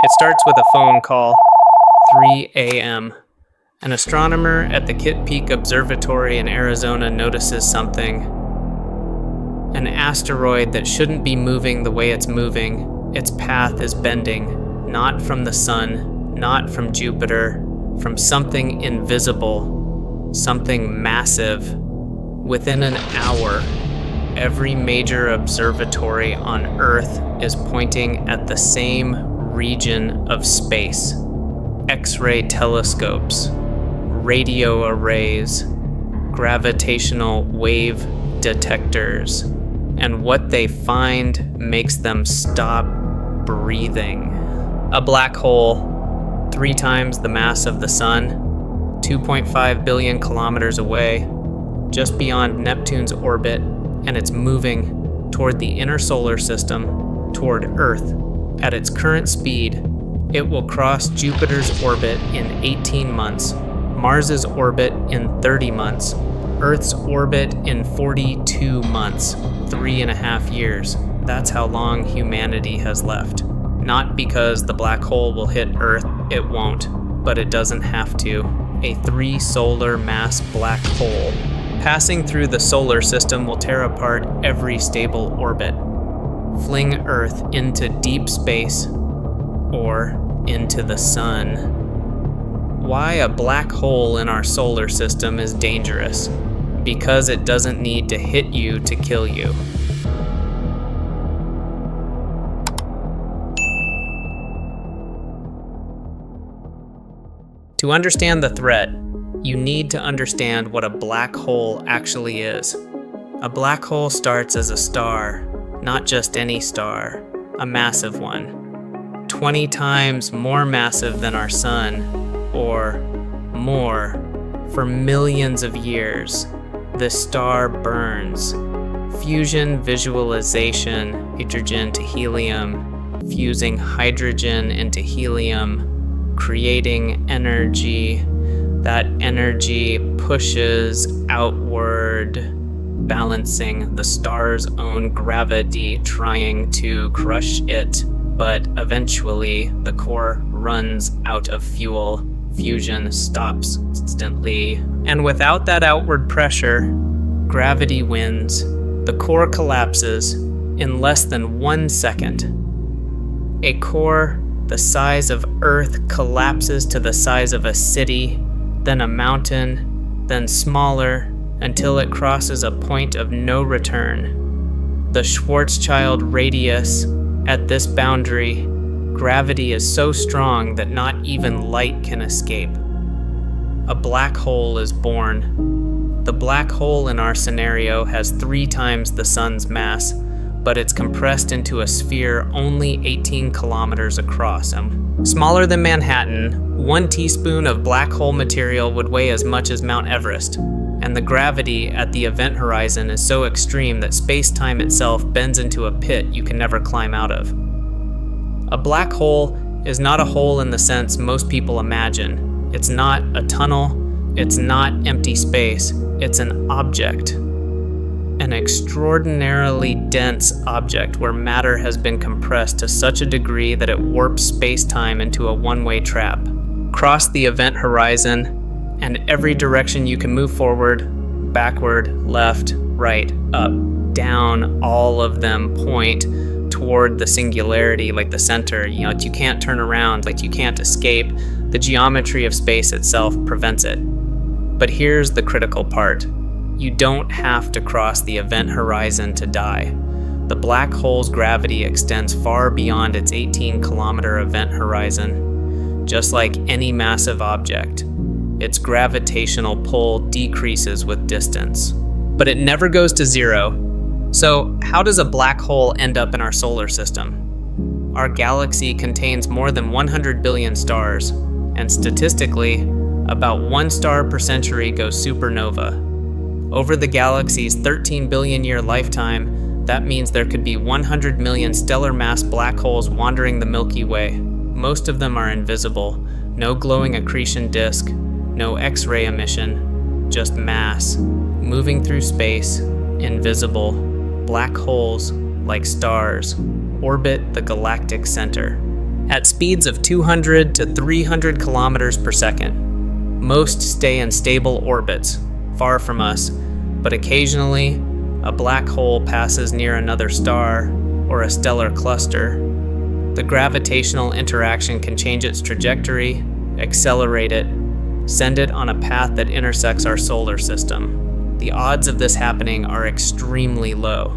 It starts with a phone call, 3 a.m. An astronomer at the Kitt Peak Observatory in Arizona notices something. An asteroid that shouldn't be moving the way it's moving. Its path is bending, not from the sun, not from Jupiter, from something invisible, something massive. Within an hour, every major observatory on Earth is pointing at the same region of space. X-ray telescopes, radio arrays, gravitational wave detectors, and what they find makes them stop breathing. A black hole, 3 times the mass of the sun, 2.5 billion kilometers away, just beyond Neptune's orbit, and it's moving toward the inner solar system, toward Earth. At its current speed, it will cross Jupiter's orbit in 18 months, Mars's orbit in 30 months, Earth's orbit in 42 months, 3.5 years. That's how long humanity has left. Not because the black hole will hit Earth, it won't, but it doesn't have to. A 3 solar mass black hole passing through the solar system will tear apart every stable orbit, fling Earth into deep space or into the sun. Why a black hole in our solar system is dangerous? Because it doesn't need to hit you to kill you. To understand the threat, you need to understand what a black hole actually is. A black hole starts as a star, not just any star, a massive one. 20 times more massive than our sun, or more. For millions of years, this star burns. Fusion visualization, hydrogen to helium, fusing hydrogen into helium, creating energy. That energy pushes outward, balancing the star's own gravity, trying to crush it. But eventually, the core runs out of fuel. Fusion stops instantly. And without that outward pressure, gravity wins. The core collapses in less than 1 second. A core the size of Earth collapses to the size of a city, then a mountain, then smaller, until it crosses a point of no return. The Schwarzschild radius, at this boundary, gravity is so strong that not even light can escape. A black hole is born. The black hole in our scenario has 3 times the sun's mass, but it's compressed into a sphere only 18 kilometers across. Smaller than Manhattan, 1 teaspoon of black hole material would weigh as much as Mount Everest, and the gravity at the event horizon is so extreme that space-time itself bends into a pit you can never climb out of. A black hole is not a hole in the sense most people imagine. It's not a tunnel, it's not empty space, it's an object. An extraordinarily dense object where matter has been compressed to such a degree that it warps space-time into a one-way trap. Cross the event horizon, and every direction you can move forward, backward, left, right, up, down, all of them point toward the singularity, like the center. You can't turn around, like you can't escape. The geometry of space itself prevents it. But here's the critical part. You don't have to cross the event horizon to die. The black hole's gravity extends far beyond its 18-kilometer event horizon. Just like any massive object, its gravitational pull decreases with distance. But it never goes to zero. So how does a black hole end up in our solar system? Our galaxy contains more than 100 billion stars, and statistically, about 1 star per century goes supernova. Over the galaxy's 13 billion year lifetime, that means there could be 100 million stellar mass black holes wandering the Milky Way. Most of them are invisible. No glowing accretion disk, no X-ray emission, just mass, moving through space, invisible. Black holes, like stars, orbit the galactic center. at speeds of 200 to 300 kilometers per second. Most stay in stable orbits, far from us, but occasionally a black hole passes near another star or a stellar cluster. The gravitational interaction can change its trajectory, accelerate it, send it on a path that intersects our solar system. The odds of this happening are extremely low.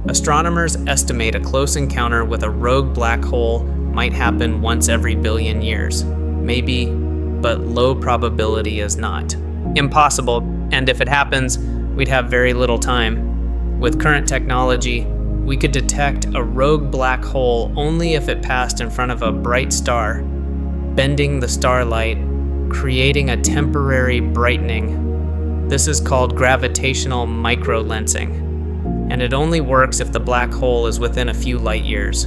Astronomers estimate a close encounter with a rogue black hole might happen once every billion years. Maybe, but low probability is not. Impossible, and if it happens, we'd have very little time. With current technology, we could detect a rogue black hole only if it passed in front of a bright star, bending the starlight, creating a temporary brightening. This is called gravitational microlensing, and it only works if the black hole is within a few light years.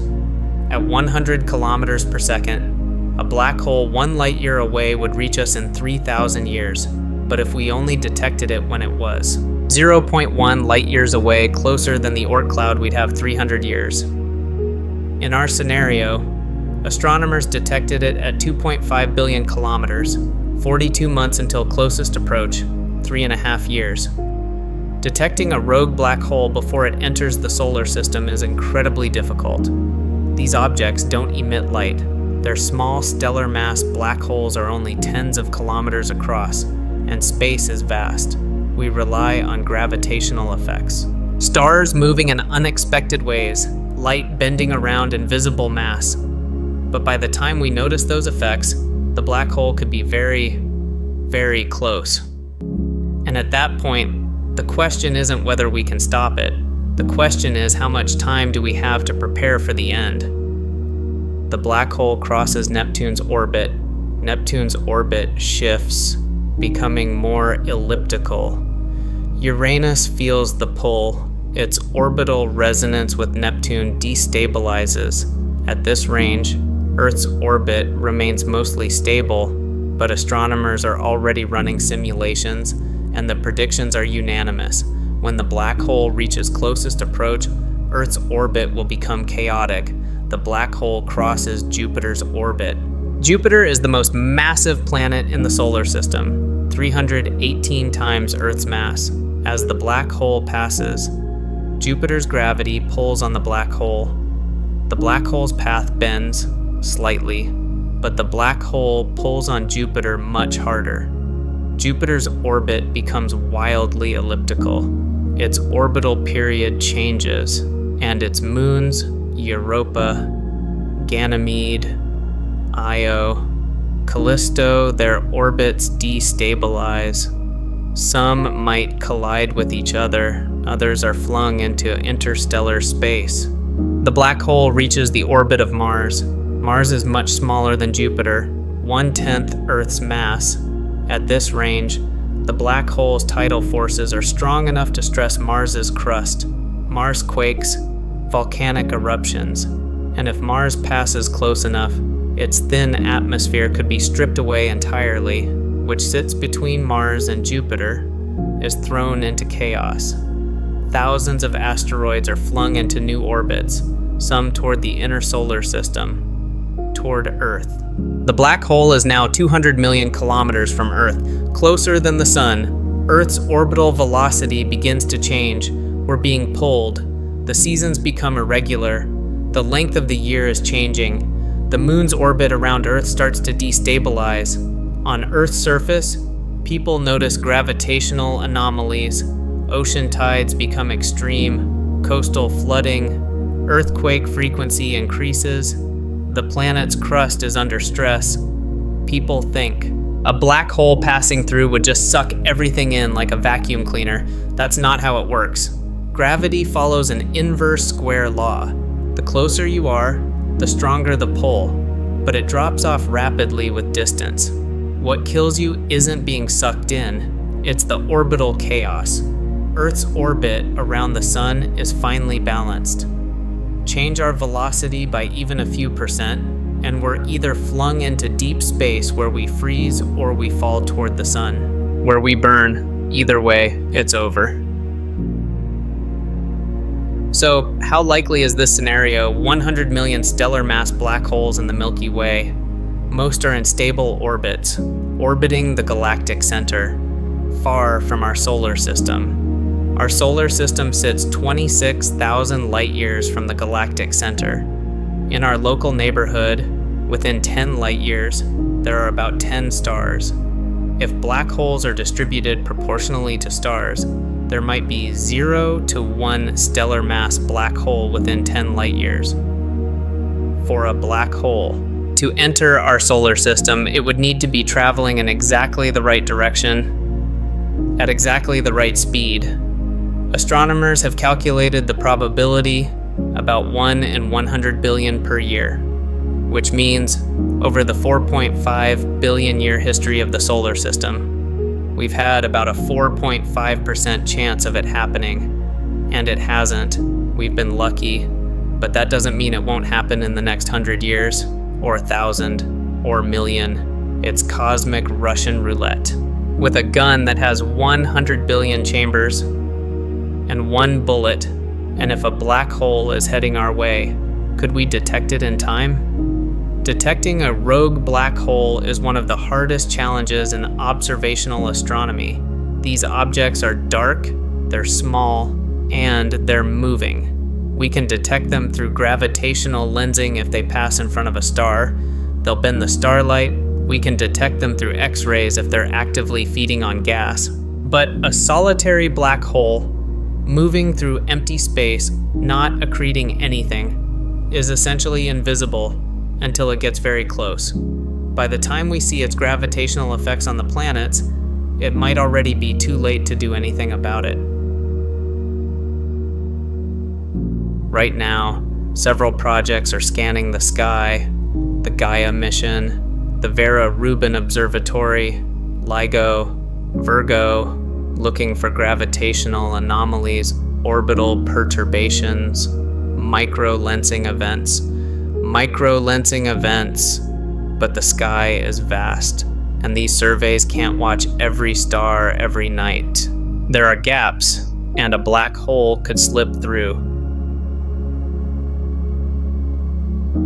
At 100 kilometers per second, a black hole 1 light year away would reach us in 3,000 years, but if we only detected it when it was 0.1 light years away, closer than the Oort cloud, we'd have 300 years. In our scenario, astronomers detected it at 2.5 billion kilometers, 42 months until closest approach, 3.5 years. Detecting a rogue black hole before it enters the solar system is incredibly difficult. These objects don't emit light. Their small stellar mass black holes are only tens of kilometers across, and space is vast. We rely on gravitational effects. Stars moving in unexpected ways, light bending around invisible mass. But by the time we notice those effects, the black hole could be very, very close. And at that point, the question isn't whether we can stop it. The question is, how much time do we have to prepare for the end? The black hole crosses Neptune's orbit. Neptune's orbit shifts, becoming more elliptical. Uranus feels the pull. Its orbital resonance with Neptune destabilizes. At this range, Earth's orbit remains mostly stable, but astronomers are already running simulations, and the predictions are unanimous. When the black hole reaches closest approach, Earth's orbit will become chaotic. The black hole crosses Jupiter's orbit. Jupiter is the most massive planet in the solar system, 318 times Earth's mass. As the black hole passes, Jupiter's gravity pulls on the black hole. The black hole's path bends slightly, but the black hole pulls on Jupiter much harder. Jupiter's orbit becomes wildly elliptical. Its orbital period changes, and its moons, Europa, Ganymede, Io, Callisto, their orbits destabilize. Some might collide with each other, others are flung into interstellar space. The black hole reaches the orbit of Mars. Mars is much smaller than Jupiter, 1/10 Earth's mass. At this range, the black hole's tidal forces are strong enough to stress Mars's crust. Mars quakes, volcanic eruptions, and if Mars passes close enough, its thin atmosphere could be stripped away entirely, which sits between Mars and Jupiter, is thrown into chaos. Thousands of asteroids are flung into new orbits, some toward the inner solar system, toward Earth. The black hole is now 200 million kilometers from Earth, closer than the Sun. Earth's orbital velocity begins to change. We're being pulled. The seasons become irregular. The length of the year is changing. The moon's orbit around Earth starts to destabilize. On Earth's surface, people notice gravitational anomalies. Ocean tides become extreme. Coastal flooding. Earthquake frequency increases. The planet's crust is under stress. People think a black hole passing through would just suck everything in like a vacuum cleaner. That's not how it works. Gravity follows an inverse square law. The closer you are, the stronger the pull, but it drops off rapidly with distance. What kills you isn't being sucked in, it's the orbital chaos. Earth's orbit around the Sun is finely balanced. Change our velocity by even a few percent, and we're either flung into deep space where we freeze or we fall toward the Sun, where we burn. Either way, it's over. So, how likely is this scenario? 100 million stellar mass black holes in the Milky Way. Most are in stable orbits, orbiting the galactic center, far from our solar system. Our solar system sits 26,000 light years from the galactic center. In our local neighborhood, within 10 light years, there are about 10 stars. If black holes are distributed proportionally to stars, there might be 0 to 1 stellar mass black hole within 10 light years. For a black hole to enter our solar system, it would need to be traveling in exactly the right direction, at exactly the right speed. Astronomers have calculated the probability about 1 in 100 billion per year, which means over the 4.5 billion year history of the solar system, we've had about a 4.5% chance of it happening, and it hasn't. We've been lucky, but that doesn't mean it won't happen in the next 100 years, or 1,000, or 1,000,000. It's cosmic Russian roulette. With a gun that has 100 billion chambers and one bullet, and if a black hole is heading our way, could we detect it in time? Detecting a rogue black hole is one of the hardest challenges in observational astronomy. These objects are dark, they're small, and they're moving. We can detect them through gravitational lensing if they pass in front of a star. They'll bend the starlight. We can detect them through X-rays if they're actively feeding on gas. But a solitary black hole, moving through empty space, not accreting anything, is essentially invisible until it gets very close. By the time we see its gravitational effects on the planets, it might already be too late to do anything about it. Right now, several projects are scanning the sky: the Gaia mission, the Vera Rubin Observatory, LIGO, Virgo, looking for gravitational anomalies, orbital perturbations, micro-lensing events, but the sky is vast, and these surveys can't watch every star every night. There are gaps, and a black hole could slip through.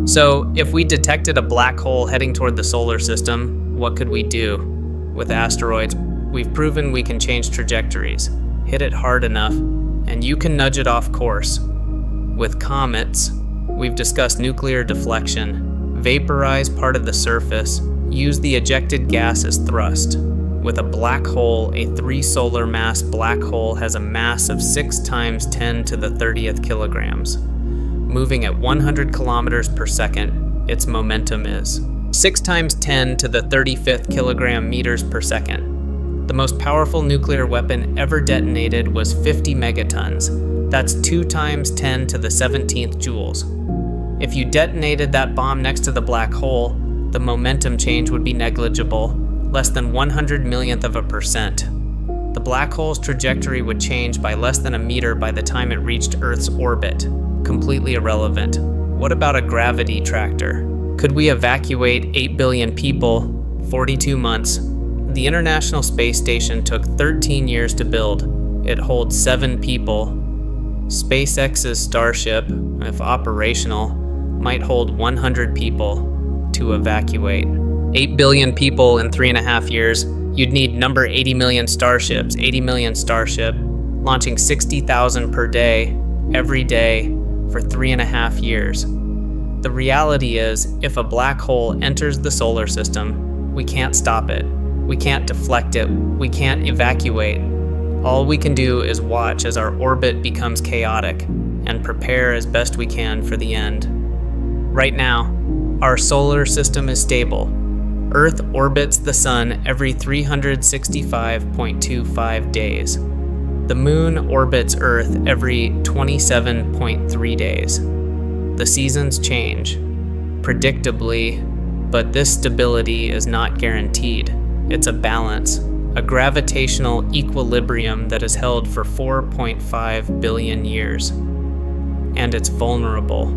So, if we detected a black hole heading toward the solar system, what could we do? With asteroids, we've proven we can change trajectories, hit it hard enough, and you can nudge it off course. With comets, we've discussed nuclear deflection, vaporize part of the surface, use the ejected gas as thrust. With a black hole, a 3 solar mass black hole has a mass of 6 times 10 to the 30th kilograms. Moving at 100 kilometers per second, its momentum is 6 times 10 to the 35th kilogram meters per second. The most powerful nuclear weapon ever detonated was 50 megatons. That's 2 times 10 to the 17th joules. If you detonated that bomb next to the black hole, the momentum change would be negligible, less than 100 millionth of a percent. The black hole's trajectory would change by less than a meter by the time it reached Earth's orbit. Completely irrelevant. What about a gravity tractor? Could we evacuate 8 billion people, 42 months? The International Space Station took 13 years to build. It holds 7 people. SpaceX's Starship, if operational, might hold 100 people to evacuate. 8 billion people in 3.5 years, you'd need number 80 million starships, launching 60,000 per day, every day, for 3.5 years. The reality is, if a black hole enters the solar system, we can't stop it. We can't deflect it. We can't evacuate. All we can do is watch as our orbit becomes chaotic and prepare as best we can for the end. Right now, our solar system is stable. Earth orbits the sun every 365.25 days. The moon orbits Earth every 27.3 days. The seasons change, predictably, but this stability is not guaranteed. It's a balance, a gravitational equilibrium that is held for 4.5 billion years. And it's vulnerable.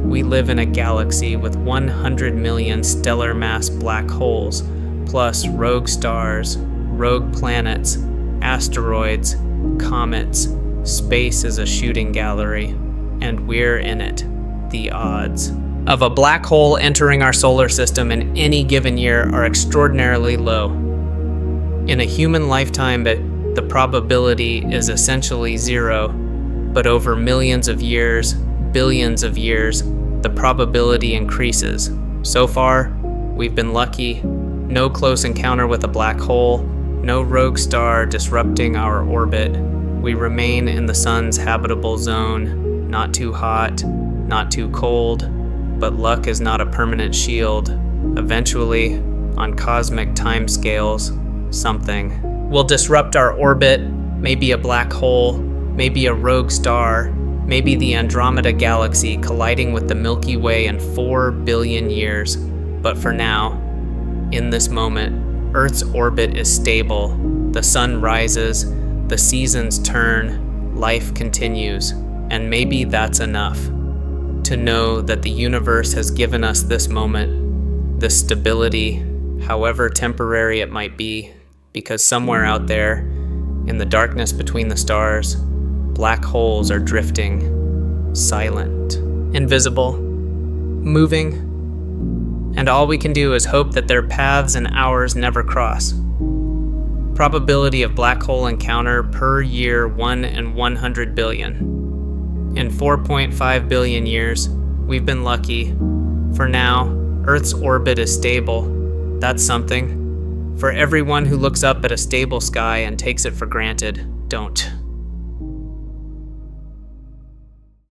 We live in a galaxy with 100 million stellar mass black holes, plus rogue stars, rogue planets, asteroids, comets, Space is a shooting gallery, and we're in it. The odds of a black hole entering our solar system in any given year are extraordinarily low. In a human lifetime, the probability is essentially zero, but over millions of years, billions of years, the probability increases. So far, we've been lucky. No close encounter with a black hole, no rogue star disrupting our orbit. We remain in the sun's habitable zone, not too hot, not too cold, but luck is not a permanent shield. Eventually, on cosmic timescales, something will disrupt our orbit, maybe a black hole, maybe a rogue star, maybe the Andromeda galaxy colliding with the Milky Way in 4 billion years. But for now, in this moment, Earth's orbit is stable. The sun rises, the seasons turn, life continues, and maybe that's enough to know that the universe has given us this moment, this stability, however temporary it might be, because somewhere out there, in the darkness between the stars, black holes are drifting, silent, invisible, moving, and all we can do is hope that their paths and ours never cross. Probability of black hole encounter per year 1 in 100 billion. In 4.5 billion years, we've been lucky. For now, Earth's orbit is stable. That's something. For everyone who looks up at a stable sky and takes it for granted, don't.